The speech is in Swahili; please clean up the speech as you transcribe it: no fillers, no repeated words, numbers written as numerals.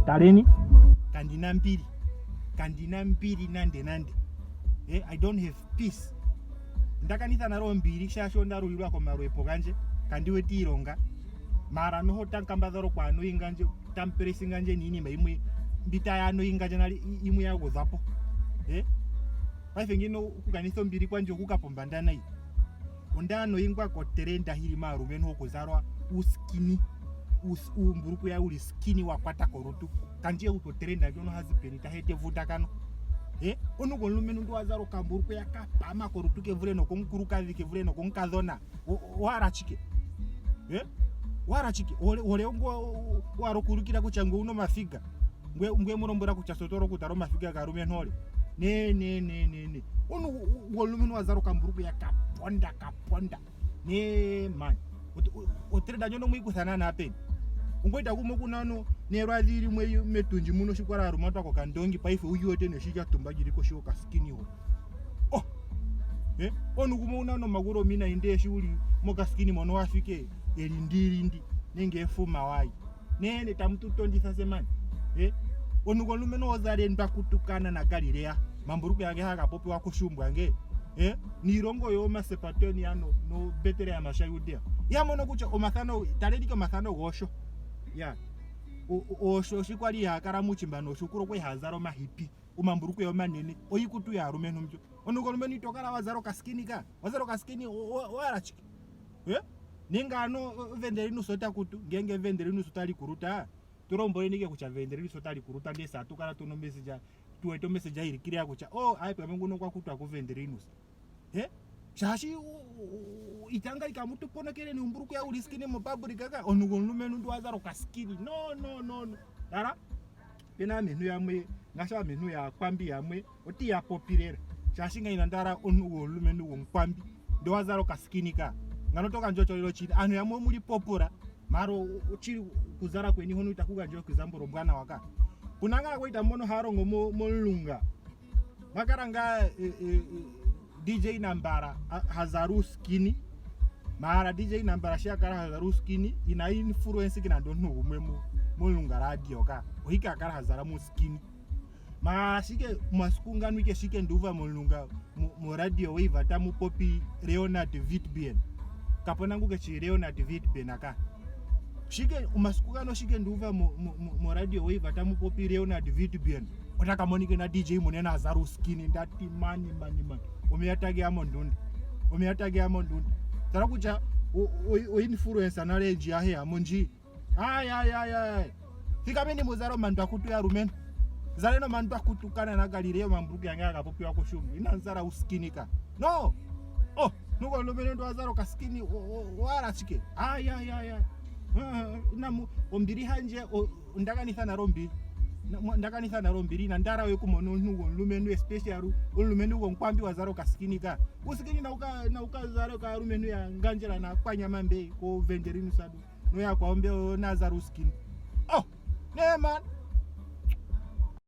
taleni kandina mbiri nande I don't have peace ndakanisa naro mbiri shasho ndarulirwa kwa marwepo kanje kandiwe tironga mara noho tankambazaro kwa anoinganje tamperesinganje nini maimwe mbita ya anoinganje nali imwe yago zapo ngino kukanisa mbiri kwanje kukapombanda nai ondano ingwa koterenda hiri marume no kuzarwa Uuskinny umburuku ya uli skinny wakwata korutu kanje utoterenda byono hazipenita hete vuta kano onugo lumenu ndo wazaro kamburuku ya kapama korutu ke vule no konkurukadhi ke vule no konkazona warachike warachike ole ngo warokurukira kuchangu uno mafiga ngwe murombora kuchasotoro kutaro mafiga karume ntole ne onu golumenu wazaro kamburuku ya kaponda ne man otreda nyono muikusana na apeni ungoita kumwe kunano nerwadhiri mwe metunji muno shikwara rumata ko kandongi paife uyote ne shija tumba jiriko shoka Uuskinny ho onu kumwe unano maguro mina inde shuli moka Uuskinny mono wafike elindiri nenge efuma wai nene tamututondisa semani onu golumeno ozare ndakutukana na Galilea mamburuku yake haka popi wa kushumbwa nge nirongo yo masepatoni ano no betere ya mashayudia ya mono kucha omathano taledike omathano gosho ya osho shikwali ya karamuchimbano shukuro kwe hazaro mahipi umamburuku yo manene oyikutu ya rumeno mjo onuko lumeni tokala wazaro Uuskinny ka wazaro Uuskinny warachiki ninga ano venderinu sota kutu ngenge venderinu sotali kuruta turombo nike kucha venderinu sotali kuruta ndesa tukala tuno message tuweto message irikiria kucha aipe mungu kwa kutu akuvenderinu shashi itanga ikamutu ponekele ni umburuku ya Uuskinny mopaburi kaka onugo lumenu ndo wazaro Uuskinny no dara pena menu yamwe ngasha menu ya kwambi yamwe oti ya popirera shashi ngaina ndara onugo lumenu wonkwambi ndo wazaro Uuskinny ka nganotoka njocho lilo chini anu yamwe muri popura maro chiri kuzara kweni hono itakuga njo kuzamboro bwana waka kunanga kwaita mono harongo molunga makaranga DJ Nambara hazaru Uuskinny mara DJ Nambara shakara hazaru Uuskinny ina influence kina ndonno umwe molunga radio ka ohika akara hazara Uuskinny mara shike maskunga nwike shike nduva molunga mo radio wave tamu popi Leonard Vitbien kapona nguke chi Leonard Vitbien aka shike umaskugano shike nduva mo radio wave tamu popi Leonard Vitbien otaka monike na DJ munena hazaru Uuskinny ndati mani umeyatagia mondunda tara kucha o influencer na range ya he amonji fika mimi muzaro mandwakutu ya rumeno zaleno mandwakutukana na Galileo mamburuku yanga akapopi wako shumbu inanzara Uuskinny ka no nuko lumeno ndo wazaro Uuskinny warachike namu ombiri hanje ndakanisa na rombiri na ndara we kumono nugo lumenu especially lumenu wonkwambi wazaro Uuskinny ka Uuskinny na ukazaro ka lumenu ya nganjera na kwanya mambe ko venderinu sadu no ya kwaombe nazaro Uuskinny ne man